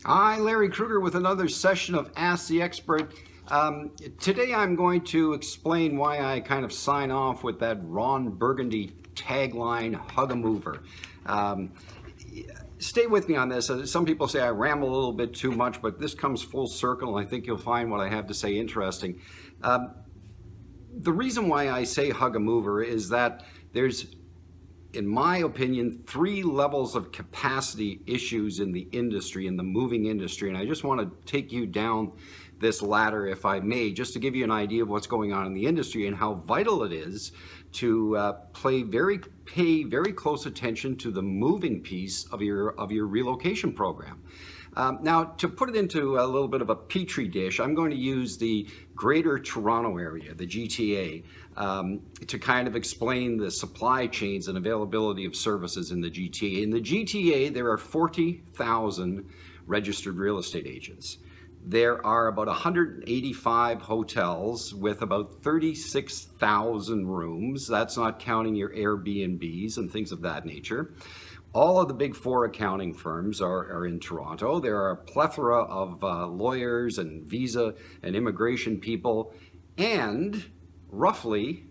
Hi, Larry Kruger with another session of Ask the Expert. Today I'm going to explain why I kind of sign off with that Ron Burgundy tagline, hug a mover. Stay with me on this. Some people say I ramble a little bit too much, but this comes full circle and I think you'll find what I have to say interesting. The reason why I say hug a mover is that there's, in my opinion, three levels of capacity issues in the industry, in the moving industry. And I just want to take you down this ladder, if I may, just to give you an idea of what's going on in the industry and how vital it is to pay very close attention to the moving piece of your relocation program. Now, to put it into a little bit of a petri dish, I'm going to use the Greater Toronto Area, the GTA, to kind of explain the supply chains and availability of services in the GTA. In the GTA, there are 40,000 registered real estate agents. There are about 185 hotels with about 36,000 rooms. That's not counting your Airbnbs and things of that nature. All of the big four accounting firms are in Toronto. There are a plethora of lawyers and visa and immigration people, and roughly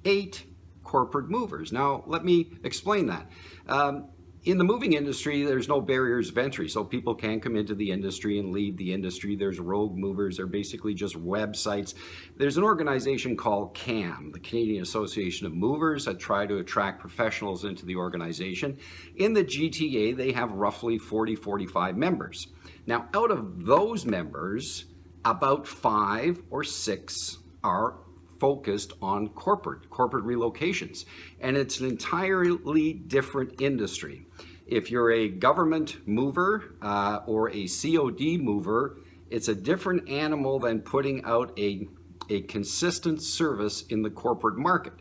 8 corporate movers. Now, let me explain that. In the moving industry, there's no barriers of entry, so people can come into the industry and leave the industry. There's rogue movers. They're basically just websites. There's an organization called CAM, the Canadian Association of Movers, that try to attract professionals into the organization. In the GTA, they have roughly 45 members. Now, out of those members, about 5 or 6 are focused on corporate relocations, and it's an entirely different industry. If you're a government mover or a COD mover, it's a different animal than putting out a consistent service in the corporate market.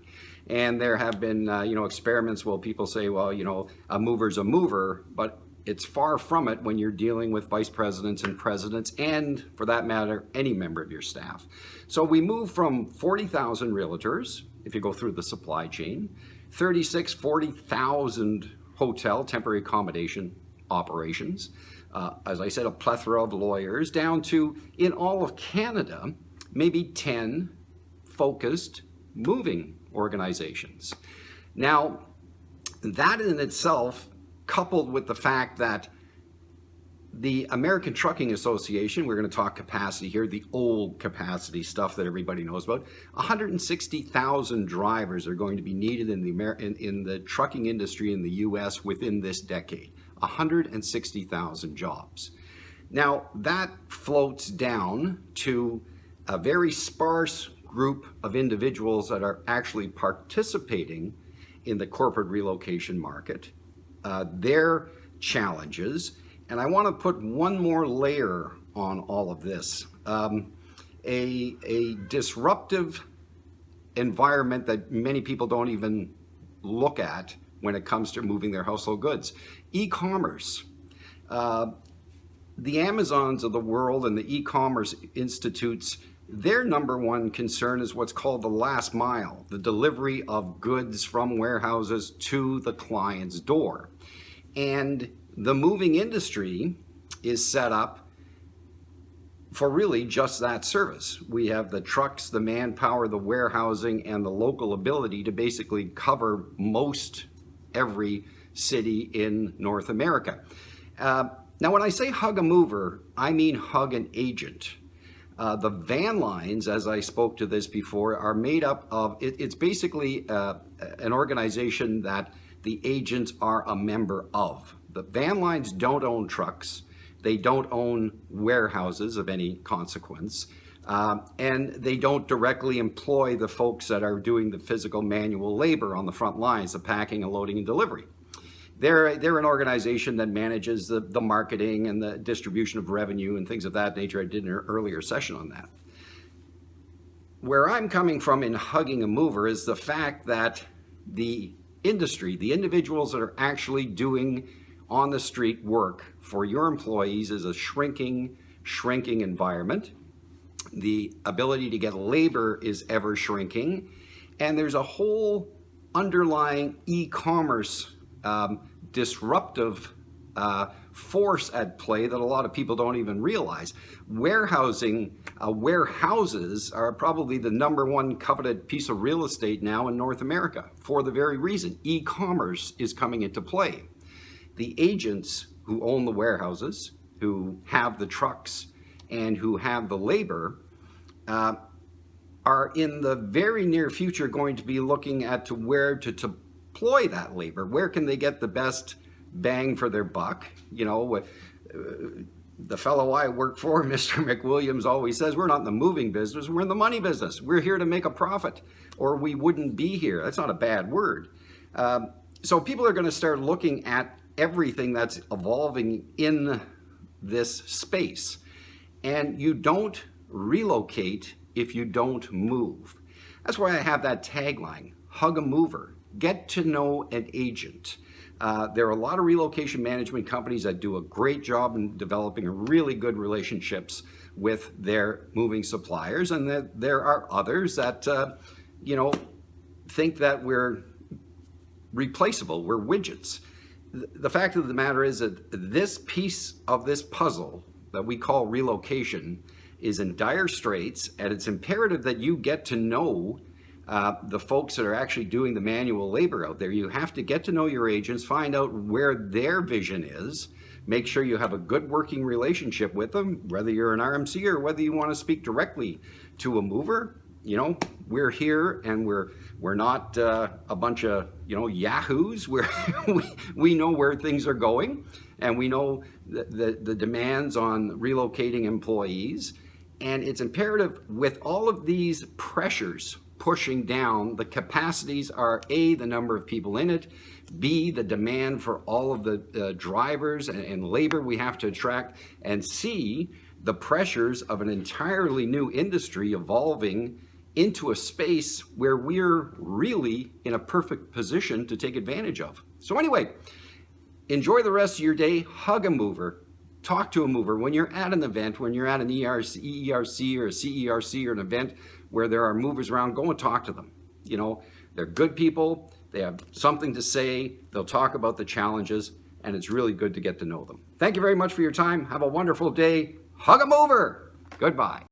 And there have been experiments where people say, well, a mover's a mover, but it's far from it when you're dealing with vice presidents and presidents, and for that matter, any member of your staff. So we move from 40,000 realtors, if you go through the supply chain, 40,000 hotel temporary accommodation operations, as I said, a plethora of lawyers, down to, in all of Canada, maybe 10 focused moving organizations. Now, that in itself, coupled with the fact that the American Trucking Association, we're going to talk capacity here, the old capacity stuff that everybody knows about, 160,000 drivers are going to be needed in the trucking industry in the US within this decade. 160,000 jobs. Now, that floats down to a very sparse group of individuals that are actually participating in the corporate relocation market, their challenges, and I want to put one more layer on all of this. A disruptive environment that many people don't even look at when it comes to moving their household goods. E-commerce. The Amazons of the world and the e-commerce institutes, their number one concern is what's called the last mile, the delivery of goods from warehouses to the client's door. And the moving industry is set up for really just that service. We have the trucks, the manpower, the warehousing, and the local ability to basically cover most every city in North America. Now, when I say hug a mover, I mean hug an agent. The van lines, as I spoke to this before, are made up of, it's basically an organization that the agents are a member of. The van lines don't own trucks. They don't own warehouses of any consequence. And they don't directly employ the folks that are doing the physical manual labor on the front lines, the packing and loading and delivery. They're an organization that manages the marketing and the distribution of revenue and things of that nature. I did an earlier session on that. Where I'm coming from in hugging a mover is the fact that the industry, the individuals that are actually doing on the street work for your employees, is a shrinking environment. The ability to get labor is ever shrinking, and there's a whole underlying e-commerce disruptive force at play that a lot of people don't even realize. Warehouses are probably the #1 coveted piece of real estate now in North America for the very reason e-commerce is coming into play. The agents who own the warehouses, who have the trucks, and who have the labor are in the very near future going to be looking at to where to deploy that labor. Where can they get the best bang for their buck? You know, the fellow I work for, Mr. McWilliams, always says, we're not in the moving business, we're in the money business. We're here to make a profit, or we wouldn't be here. That's not a bad word. So people are going to start looking at everything that's evolving in this space. And you don't relocate if you don't move. That's why I have that tagline, hug a mover, get to know an agent. There are a lot of relocation management companies that do a great job in developing really good relationships with their moving suppliers, and that there are others that, think that we're replaceable, we're widgets. The fact of the matter is that this piece of this puzzle that we call relocation is in dire straits, and it's imperative that you get to know the folks that are actually doing the manual labor out there. You have to get to know your agents, find out where their vision is, make sure you have a good working relationship with them, whether you're an RMC or whether you want to speak directly to a mover. You know, we're here, and we're not a bunch of yahoos. We know where things are going, and we know the demands on relocating employees. And it's imperative, with all of these pressures pushing down, the capacities are A, the number of people in it, B, the demand for all of the drivers and labor we have to attract, and C, the pressures of an entirely new industry evolving into a space where we're really in a perfect position to take advantage of. So anyway, enjoy the rest of your day, hug a mover, talk to a mover. When you're at an event, when you're at an ERC or a CERC or an event where there are movers around, go and talk to them. You know, they're good people, they have something to say, they'll talk about the challenges, and it's really good to get to know them. Thank you very much for your time. Have a wonderful day. Hug a mover. Goodbye.